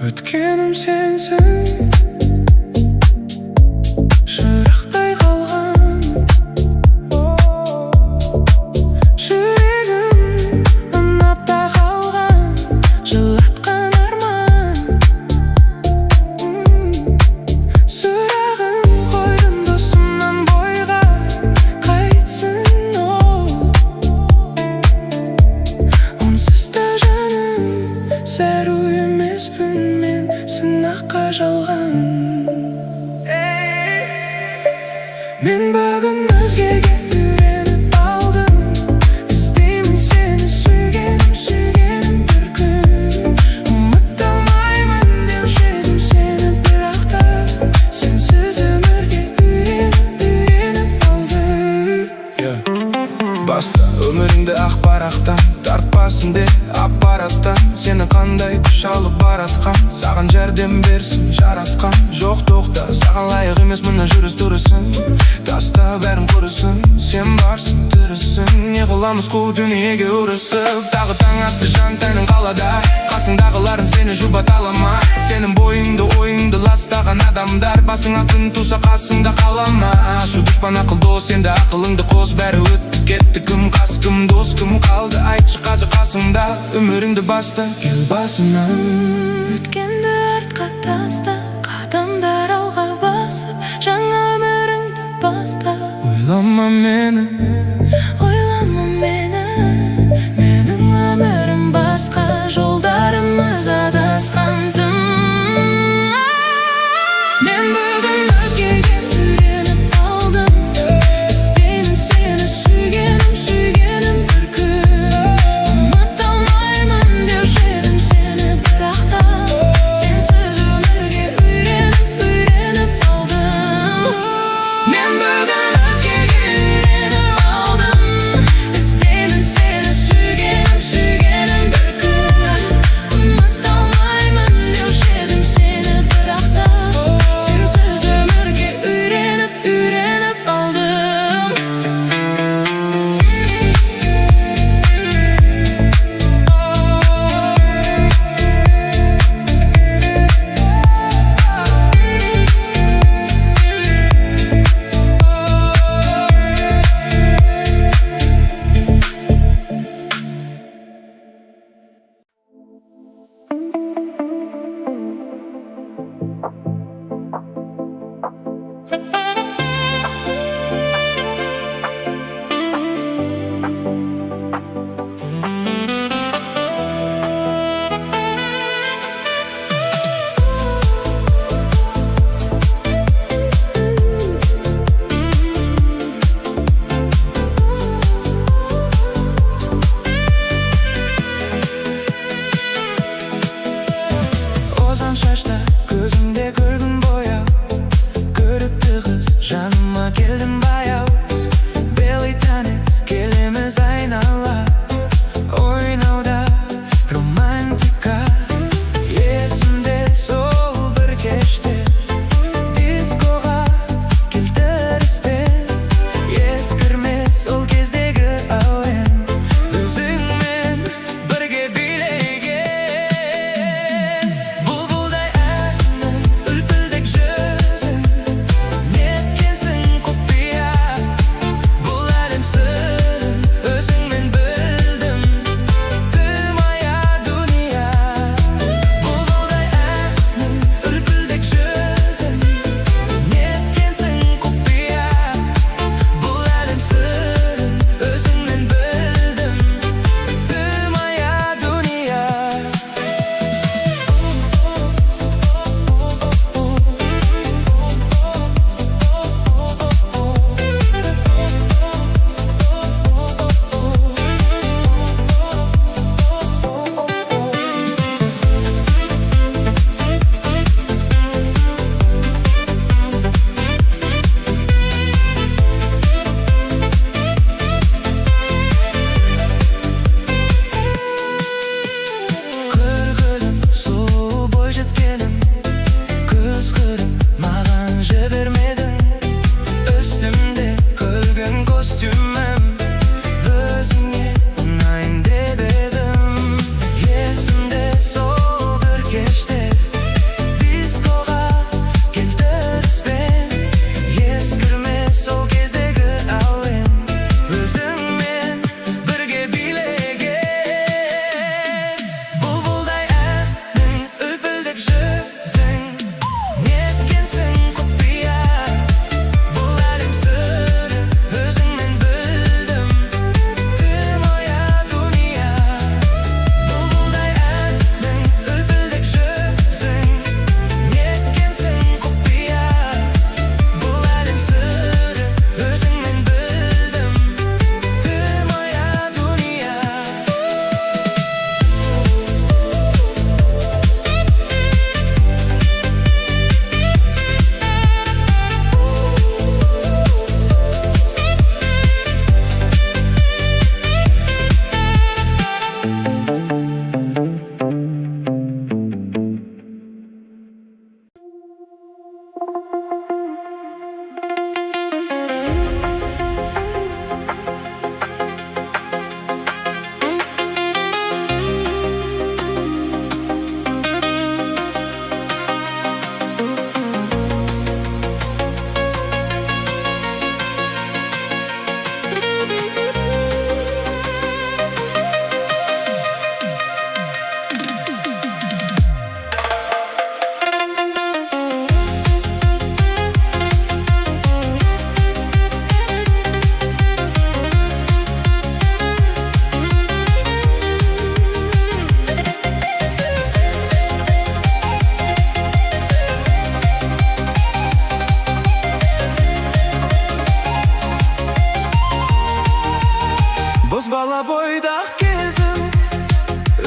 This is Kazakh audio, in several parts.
Өткенім сенсің, шырақтай қалған жүрегім ұнап та қалған, жылатқан арман. Сұрағын қойдым досымнан бойға, қайтсын ол. Онсыз да жаным зәру емеспін мен, сынаққа жалған. Мен бүгін өзгеге үйреніп алдым, іздеймін сені сүйгенім, сүйгенім бір күн. Ұмыта алмаймын деуші едім сені, бірақ та сенсіз өмірге үйреніп алдым. Баста өміріңді ақ парақтан, тартпасын де аппараттан. Сені қандай күш алып баратқан, саған жәрдем берсін жаратқан. Жоқ тоқта, саған лайық емес мына жүріс-тұрысың. Таста бәрін құрысын, сен барсың тірісің. Не қыламыз қу дүниеге ұрысып, тағы таң атты жан тәнің қалада. Қасыңдағыларын сені жұбата ала ма? Сенің бойыңды ойыңды ластаған адамдар, басыңа күн туса қасыңда қала ма? Ашу дұшпан ақыл дос, енді ақылыңды қос. Бәрі өтті кетті, кім қас кім дос, кім қалды айтшы қазір қасыңда. Өміріңді баста кел басынан. Өткенді артқа таста, қадамдар алға басып, жаңа өміріңді баста. Ойлама мені, Ойлама мені, менің өмірім басқа, жолдарымыз адасқан тым. Мен бүгін өзгеге үйреніп алдым, іздеймін сені сүйгенім, сүйгенім бір күн. Ұмыта алмаймын деуші едім сені, бірақ та сенсіз өмірге үйреніп алдым. Мен бүгін өзгеге үйреніп алдым, іздеймін сені сүйгенім, сүйгенім бір күн. Ұмыта алмаймын деуші едім сені, бірақ та сенсіз өмірге үйреніп алдым.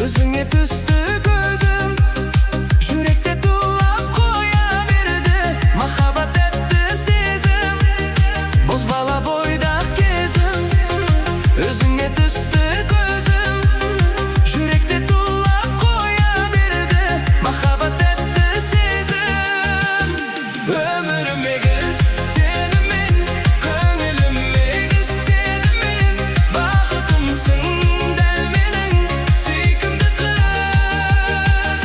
Өзіңе түсті көзім, жүректе тулап қоя берді. Махаббат тәтті сезім, бозбала бойдақ кезім. Өзіңе түсті көзім, жүректе тулап қоя берді. Махаббат тәтті сезім. Өмірім егіз сенімен, көңілім егіз сенімен. Бақытымсың дәл менің сүйкімді қыз.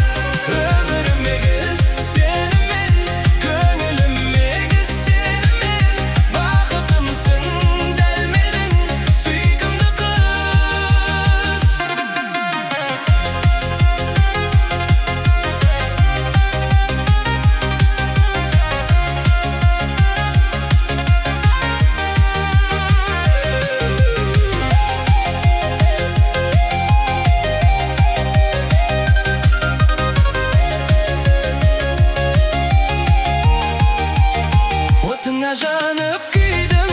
Өмірім егіз сенімен, көңілім егіз сенімен. Бақытымсың дәл менің сүйкімді қыз. Отыңа жанып күйдім,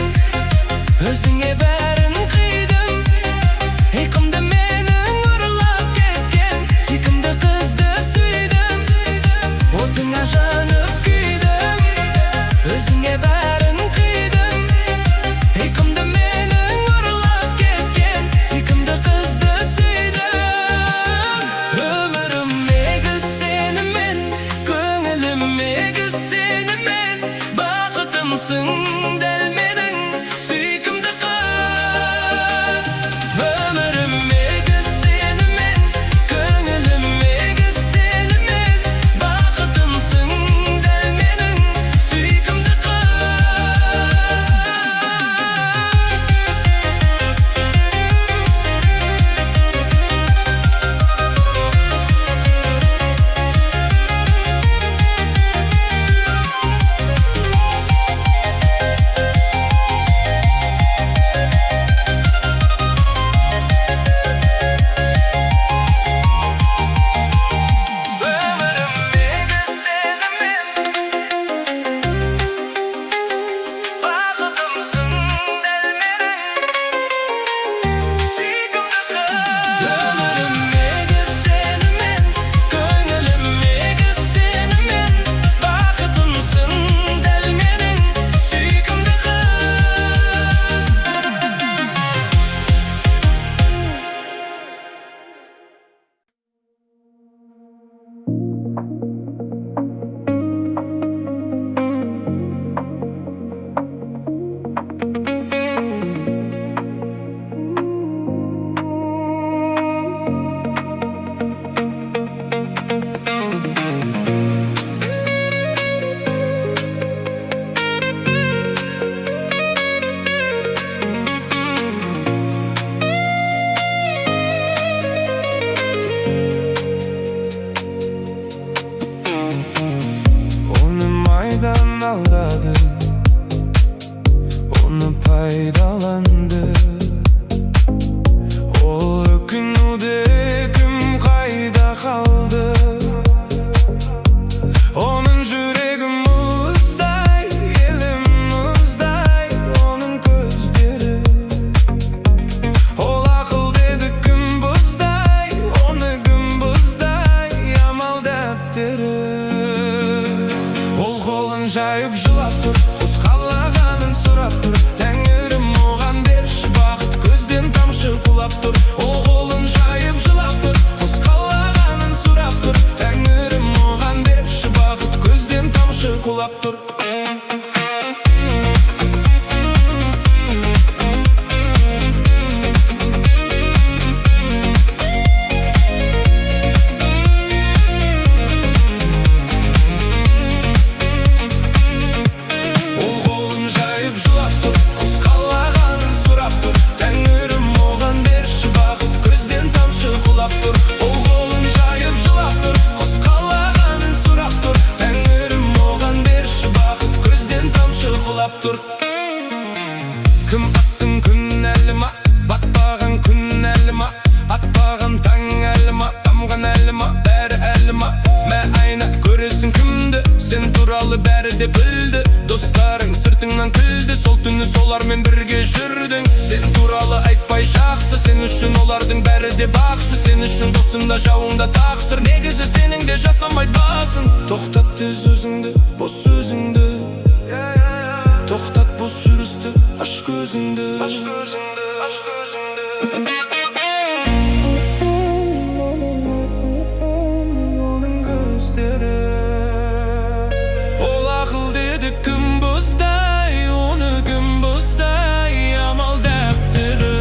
өзіңе бәрін қидым. Ұйқымды менің ұрлап кеткен сүйкімді қызды сүйдім. Отыңа жанып күйдім, өзіңе бәрін қидым. Ұйқымды менің ұрлап кеткен сүйкімді қызды сүйдім. Өмірім егіз сенімен, көңілім егіз сенімен. Бақытымсың дәл менің сүйкімді қыз. Өмірім егіз сенімен, көңілім егіз сенімен. Бақытымсың дәл менің сүйкімді қыз. Onu maydan aldadı, onu paydalandı. O ökündü, küm kayda kaldı. Onun yüreği muzday, elim muzday. Onun gözleri ol akıl dedi gümbüzday. Onu gümbüzday yamal defteri. Ol kolun jayıp жылап тұр, құс қалағанын сұрап тұр. Тәңірім оған берші бақыт, көзден тамшы құлап тұр. Ол қолын жайып жылап тұр, құс қалағанын сұрап тұр. Тәңірім оған берші бақыт, көзден тамшы құлап тұр. Кім аттың күн әліма, батпаған күн әліма. Атпаған таң әліма, тамған әліма, бәрі әліма. Мә айна көресің кімді, сен туралы бәрі де білді. Достарың сыртыңнан күлді, сол түні солармен бірге жүрдің. Сен туралы айтпай жақсы, сен үшін олардың бәрі де бақшы, сен үшін досыңда жауыңда тақсыр. Негізі сенің де жасамайды басын. Тоқтат тез өзіңді, бос сөзіңді, тоқтат бос жүрісті, аш көзіңді. Ол ақыл деді кім бұздай, оны кім бұздай, амал дәптері.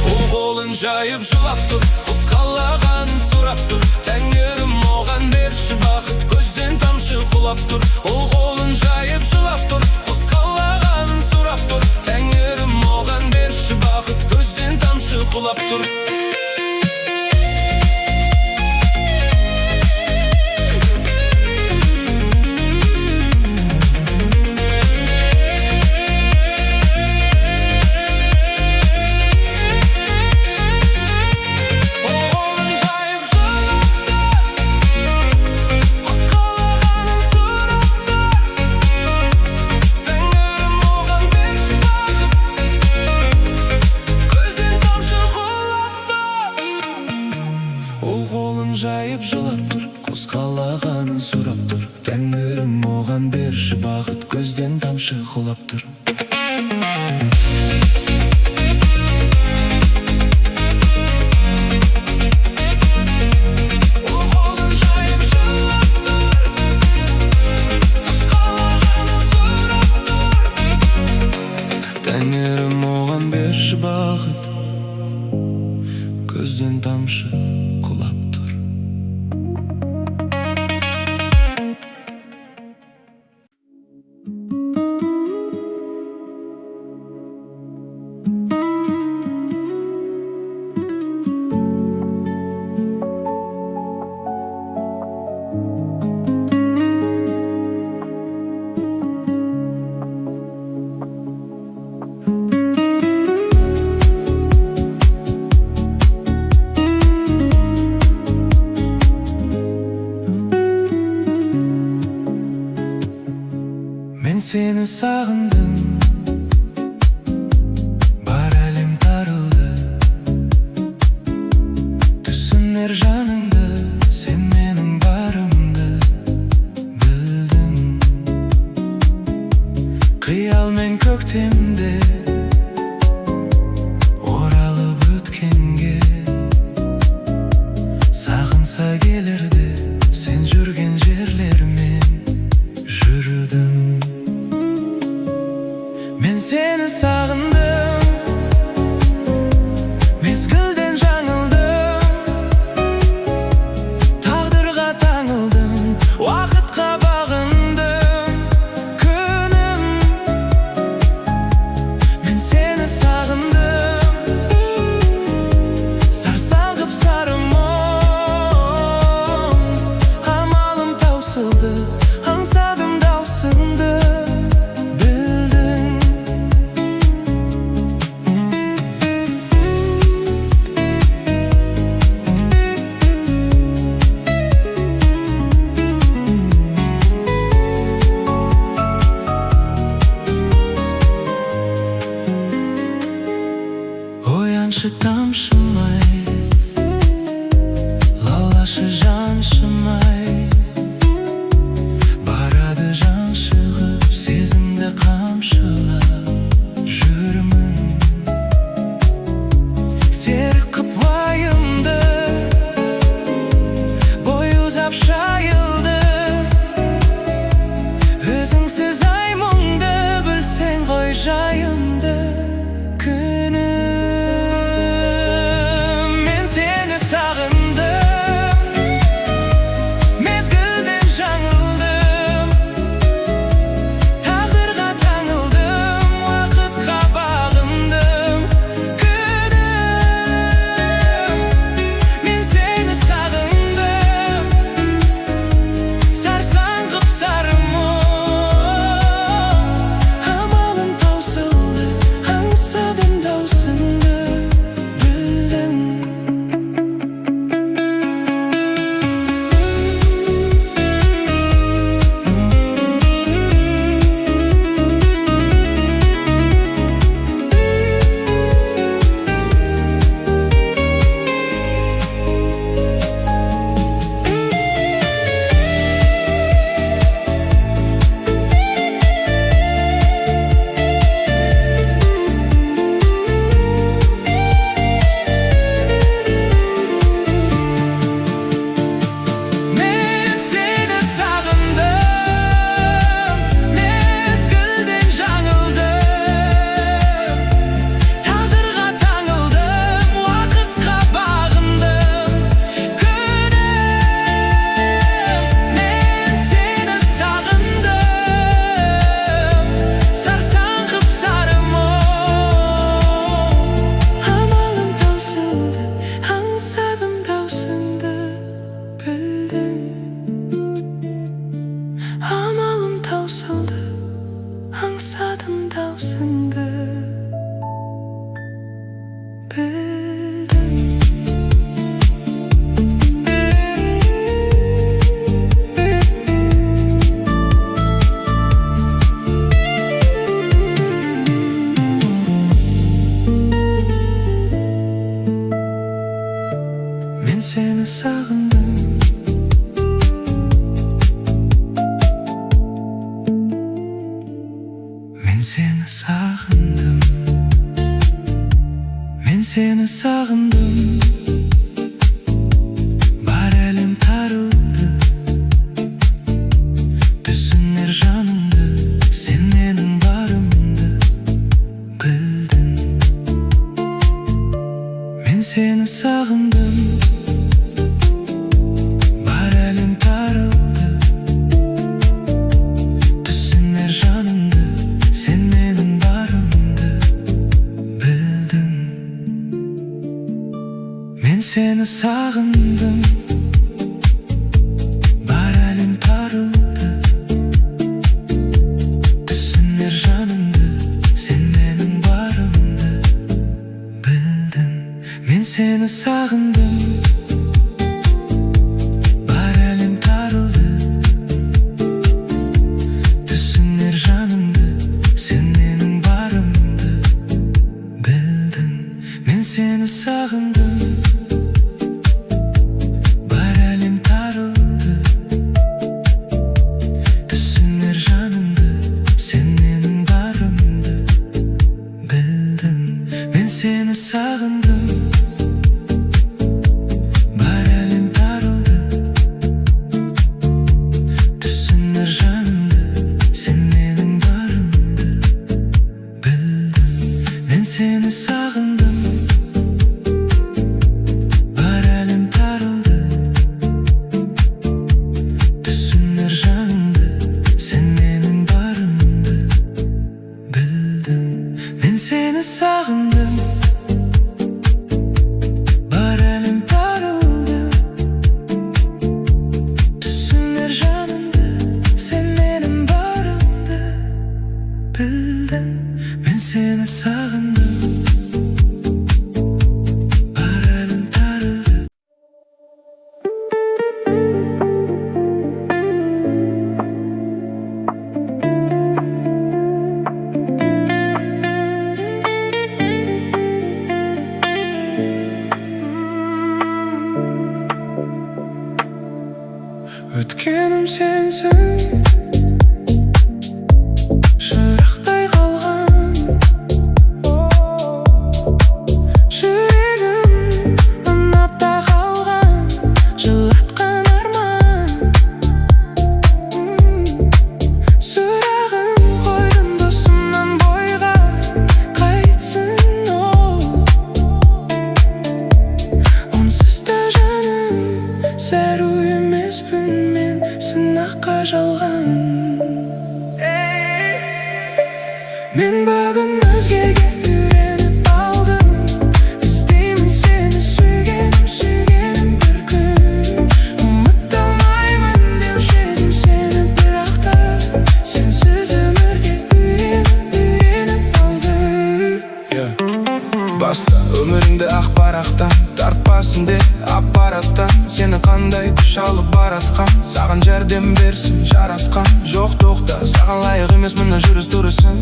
Ол қолын жайып жылап тұр, құс қалағанын сұрап тұр. Тәңірім оған берші бақыт, көзден тамшы құлап тұр. Ол қолын жайып жылап тұр, құс қалағанын сұрап тұр. Тәңірім оған берші бақыт, көзден тамшы құлап тұр. Ол қолын жайып жылап тұр, құс қалағанын сұрап тұр. Тәңірім оған берші бақыт, көзден тамшы құлап тұр. Ол қолын жайып жылап тұр, құс қалағанын сұрап тұр. Тәңірім оған берші бақыт, көзден тамшы құлап тұр. Мен сені сағындым, бар әлем тарылды. Түсінер жаныңды, сен менің барымды білдің. Қиялмен көктемде оралып өткенге, сағынса келерді сен жүрген жерлермен жүрдім. Мен сені сағындым, мезгілден жаңылдым, тағдырға таңылдым, уақытқа бағындым күнім. Мен сені сағындым, сарсаң қып сары мұң, мен сені сағындым. Мен сені сағындым. Мен сені сағындым. Бар әлем тарылды, түсінер жанымды. Сен менің барымды білдің. Мен сені сағындым. Бар әлем тарылды, түсінер жанымды. Сен менің барымды білдің. Мен сені сағындым. Бар әлем тарылды, түсінер жанымды. Сен менің барымды білдің. Мен сені сағындым. Бар әлем тарылды, түсінер жанымды. Сен менің барымды білдің. Мен сені сағындым. Бар әлем тарылды, түсінер жанымды. Сен менің барымды білдің. Мен сені сағындым. Бар әлем тарылды, түсінер жанымды. Сен менің барымды білдің. Мен сені сағындым. Бар әлем тарылды, түсінер жанымды. Сен менің барымды білдің. Мен сені сағындым. Бар әлем тарылды, түсінер жанымды. Сен менің барымды білдің. Мен сені сағындым. Бар әлем тарылды. Өткенім сенсің, шырақтай қалған. Жүрегім ұнап та қалған, жылатқан арман. Сұрағын қойдым досымнан бойға, қайтсын ол. Онсыз да жаным зәру емеспін мен, сынаққа жалған. Мен бүгін өзгеге үйреніп алдым. Іздеймін сені сүйгенім, сүйгенім бір күн. Ұмыта алмаймын деуші едім сені, бірақ та сенсіз өмірге үйреніп алдым. Баста өміріңді ақ парақтан, тартпасын де аппараттан. Сені қандай күш алып баратқан, саған жәрдем берсін жаратқан. Жоқ тоқта, саған лайық емес мына жүріс тұрысың.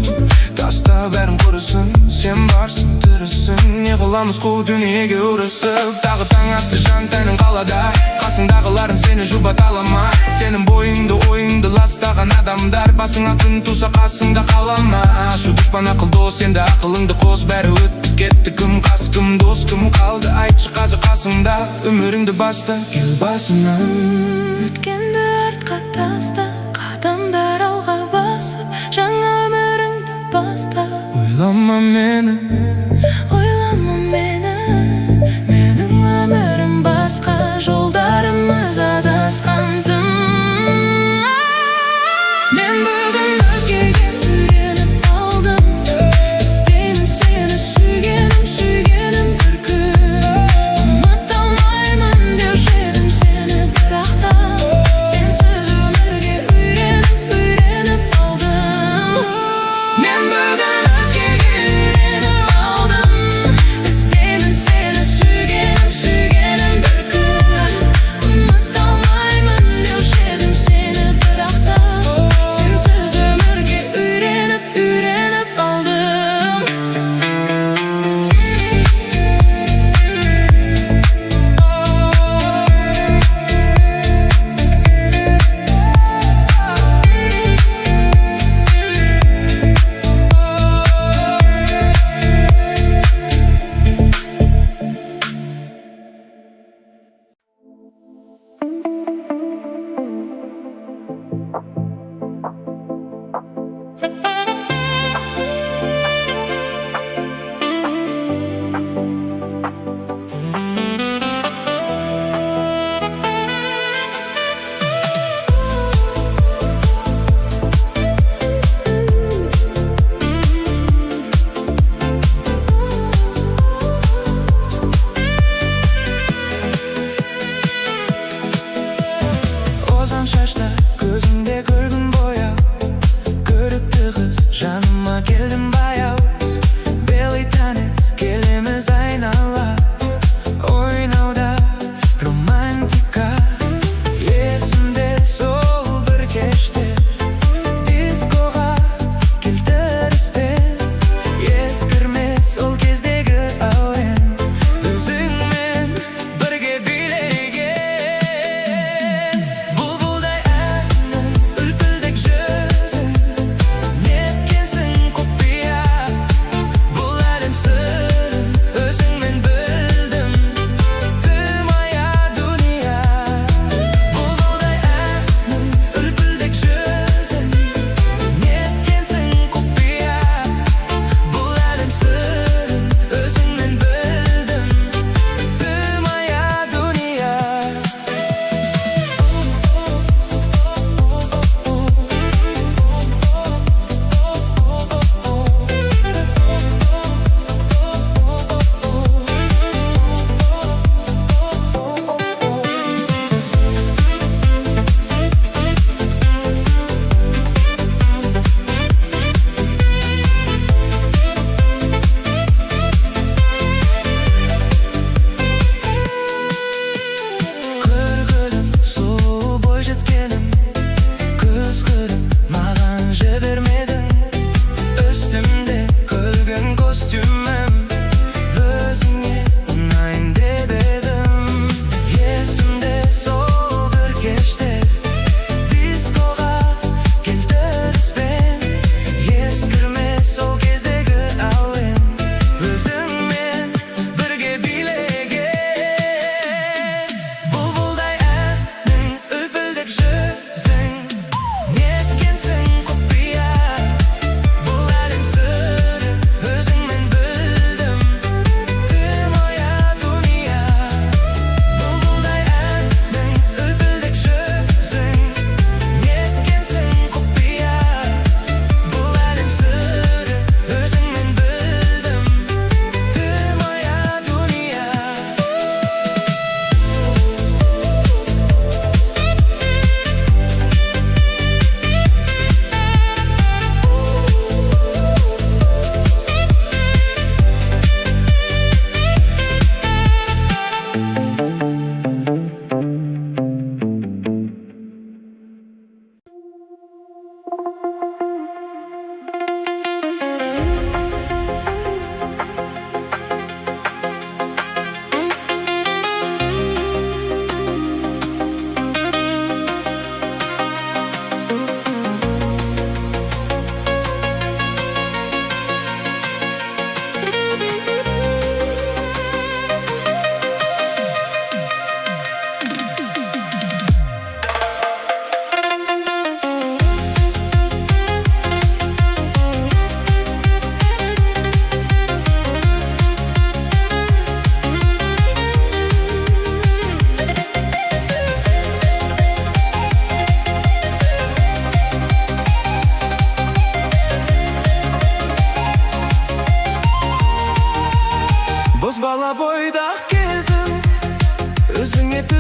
Таста бәрін құрысын, сен барсың тірісің. Не қыламыз қу дүниеге ұрысып. Тағы таң атты жан тәнің қалада, қасыңдағыларың сені жұбата ала ма? Сенің бойыңды ойыңды ластаған адамдар, басыңа күн туса қасыңда қала ма? Ашу дұшпан ақыл дос, енді ақылыңды қос. Бәрі өтті кетті, кім қас кім дос, кім қалды айтшы қазір қасыңда. Өміріңді баста кел басынан. Өткенді артқа таста, қадамдар алға басып, жаңа өміріңді баста. Ойлама мені, Ойлама мені, менің өмірім басқа, жолдарымыз адасқан тым. Мен бүгін өзгеге үйреніп алдым. Іздеймін сені сүйгенім, сүйгенім бір күн. Ұмыта алмаймын деуші едім сені, бірақ та сенсіз өмірге үйреніп алдым. Мен бүгін өзгеге үйреніп алдым.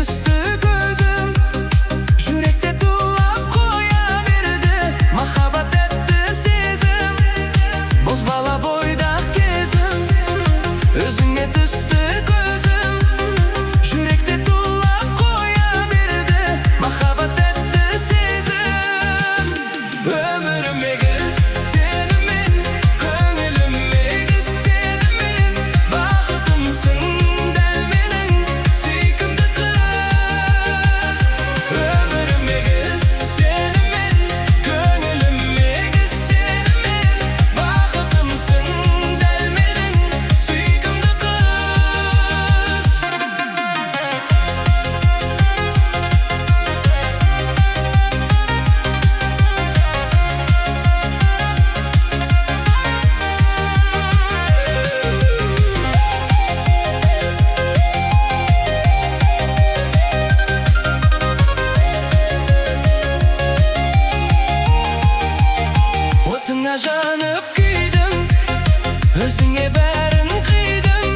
түсті көзім, жүректе тулап қоя берді махаббат тәтті сезім. Бозбала бойдақ кезім, өзіңе түсті көзім, жүректе тулап қоя берді махаббат тәтті сезім. Өмірім егіз сенімен, көңілім егіз сенімен, бақытымсың дәл менің сүйкімді қыз. Өмірім егіз сенімен, көңілім егіз сенімен, бақытымсың дәл менің сүйкімді қыз. Отыңа жанып күйдім, өзіңе бәрін қидым.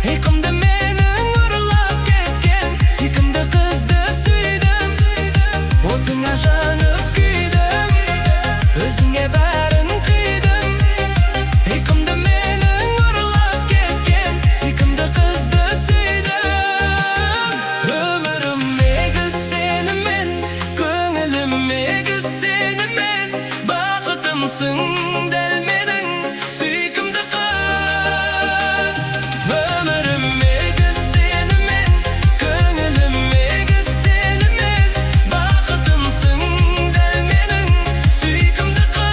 Ұйқымды менің ұрлап кеткен сүйкімді қызды сүйдім. Отыңа жанып күйдім, өзіңе бәрін қидым. Ұйқымды менің ұрлап кеткен сүйкімді қызды сүйдім. Өмірім егіз сенімен, көңілім егіз сенімен, бақытымсың дәл менің сүйкімді қыз. Өмірім егіз сенімен, көңілім егіз сенімен, бақытымсың дәл менің сүйкімді қыз.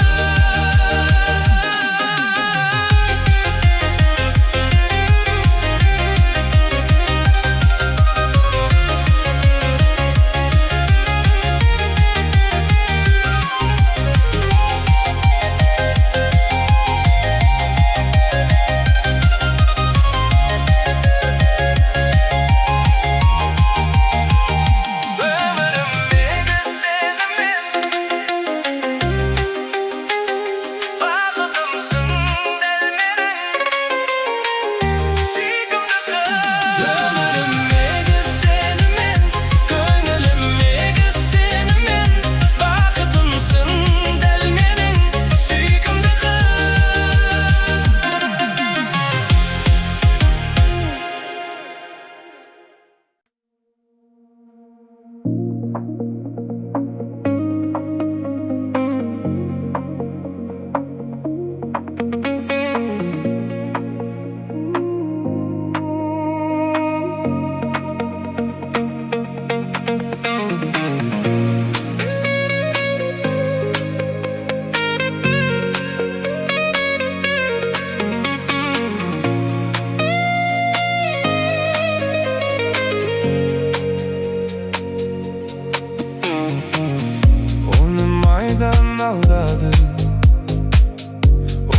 Оны майдан алдады,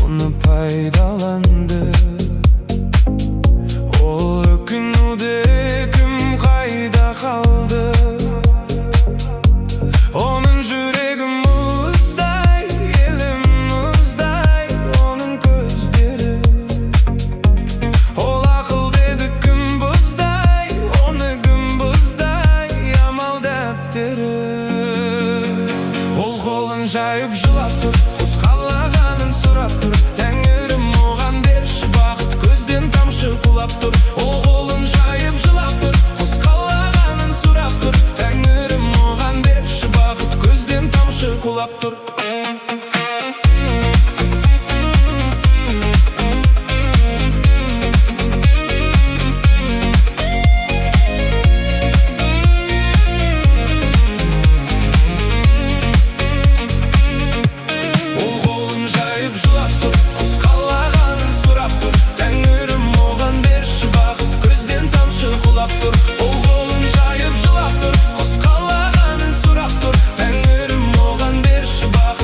оны пайдаланды. Ол өкінуде кім қайда қалды? Оның жүрегі мұздай, елім мұздай, оның көздері. Ол ақыл деді кім бұздай, оны кім бұздай, амал дәптері. Ол қолын жайып жылап тұр, құс қалағанын сұрап тұр. Тәңірім оған берші бақыт, көзден тамшы құлап тұр. Ол қолын жайып жылап тұр, құс қалағанын сұрап тұр. Тәңірім оған берші бақыт, көзден тамшы құлап тұр. Ол қолын жайып жылап тұр, құс қалағанын сұрап тұр. Тәңірім оған берші бақыт,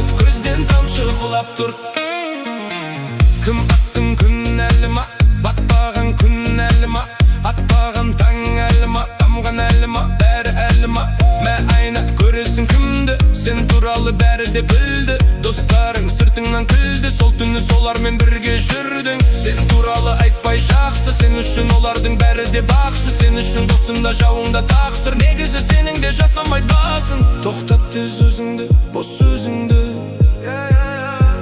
үшін досыңда жауыңда тақсыр, негізі сенің де жасамайды басын. Тоқтат тез өзіңді, бос сөзіңді,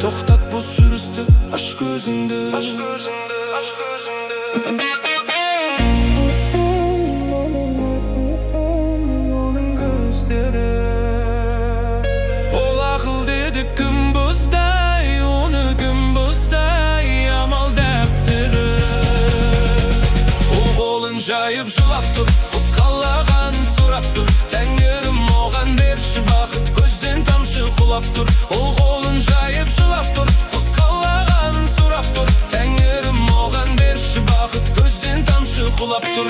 тоқтат бос жүрісті, аш көзіңді. Ол ақыл деді кім бұздай, оны кім бұздай, амал дәптері. Ол қолын жайып жылап тұр, құс қалағанын сұрап тұр. Тәңірім оған берші бақыт, көзден тамшы құлап тұр. Ол қолын жайып жылап тұр, құс қалағанын сұрап тұр. Тәңірім оған берші бақыт, көзден тамшы құлап тұр.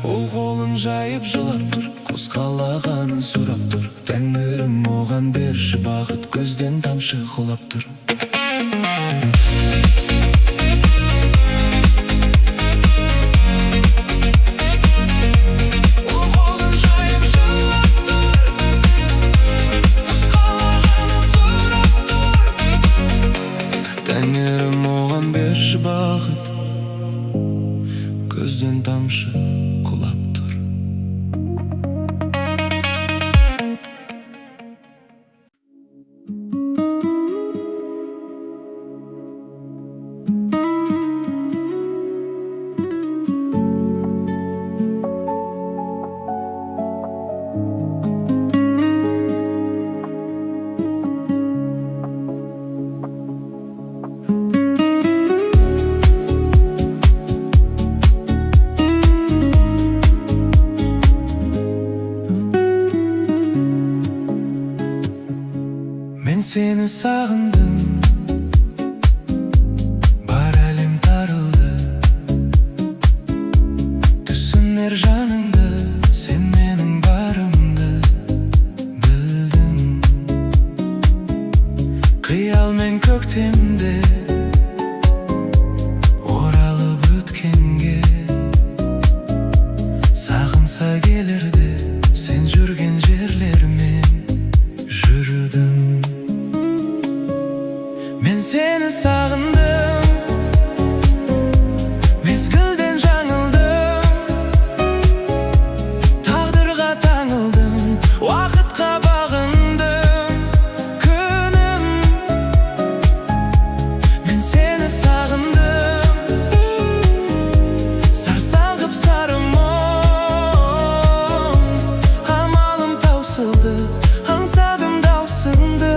Ол қолын жайып жылап тұр, құс қалағанын сұрап тұр. Тәңірім оған берші бақыт, көзден тамшы құлап тұр. Ол қолын жайып жылап тұр, құс қалағанын сұрап тұр. Тәңірім оған берші бақыт, көзден тамшы құлап тұр. Мен сені сағындым, бар әлем тарылды. Түсінер жаныңды, сен менің барымды білдің. Қиялмен көктемде оралып өткенге, сағынса келерді сен жүрген жерлермен жүрдім. Мен сені сағындым, мезгілден жаңылдым, тағдырға таңылдым, уақытқа бағындым күнім. Мен сені сағындым, сарсаң қып сары мұң, амалым таусылды, аңсадым даусыңды.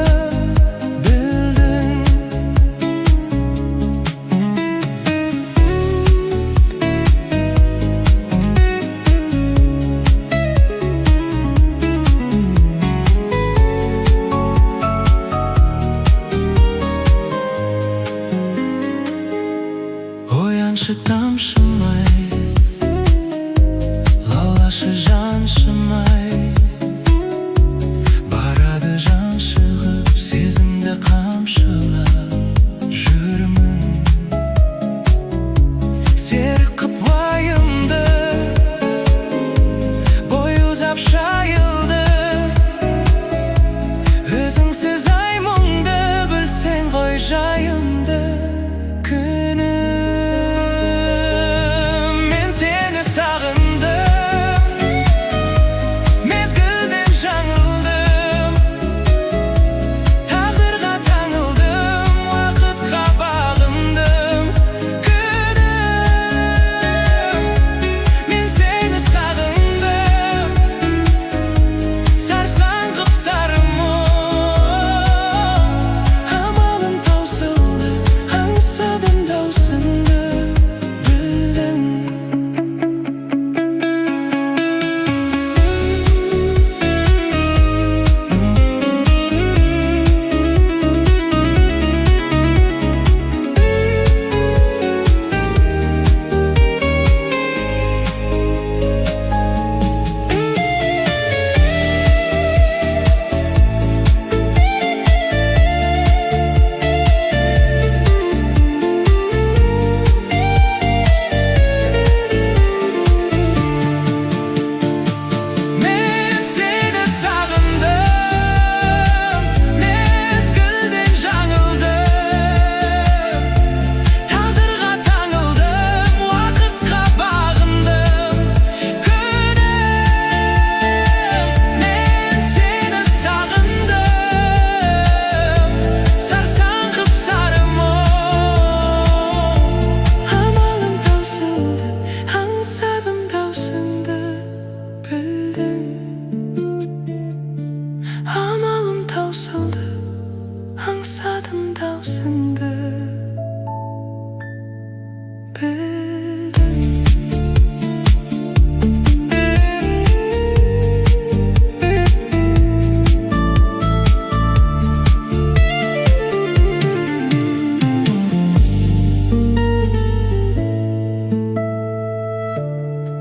Ояншы тамшымай, лаулашы жаншымай, барады жан шығып, сезімді қамшылап жүрмін. Серік қып уайымды, бой ұзап шайылды. Өзіңсіз ай мұңды, білсең ғой жайымды күнім. Мен сені сағындым,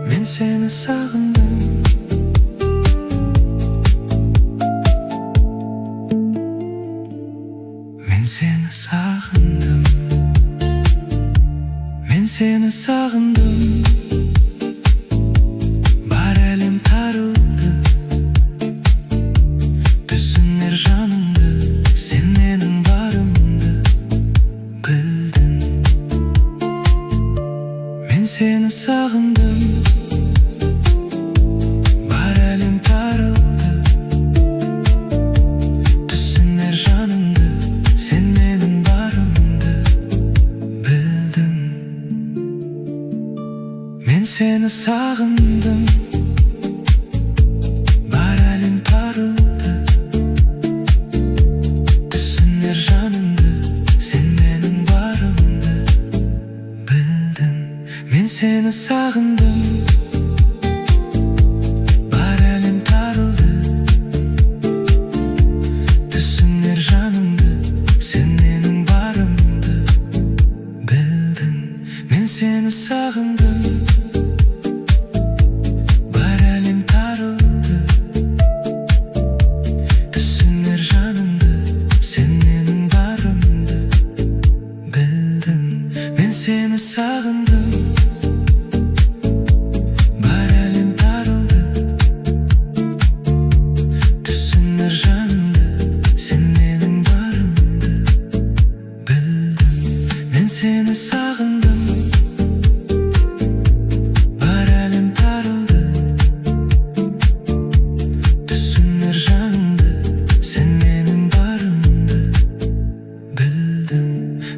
мен сені сағындым. Мен сені сағындым. Мен сені сағындым. Бар әлем тарылды, түсінер жанымды, сен менің барымды білдің. Мен сені сағындым. Бар әлем тарылды, түсінер жанымды, сен менің барымды білдің. Мен сені сағындым. Бар әлем тарылды, түсінер жанымды, сен менің барымды білдің. Мен сені сағындым. Бар әлем тарылды, түсінер жанымды, сен менің барымды білдің. Мен сені сағындым. Бар әлем тарылды, түсінер жанымды, сен менің барымды білдің. Мен сені сағындым. Бар әлем тарылды, түсінер жанымды, сен менің барымды білдің. Мен сені сағындым. Бар әлем тарылды, түсінер жанымды, сен менің барымды білдің.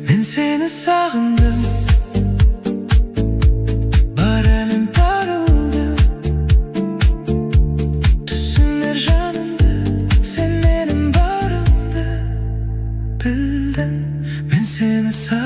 Мен сені сағындым. Бар әлем тарылды, түсінер жанымды, сен менің барымды білдің. Мен сені сағындым.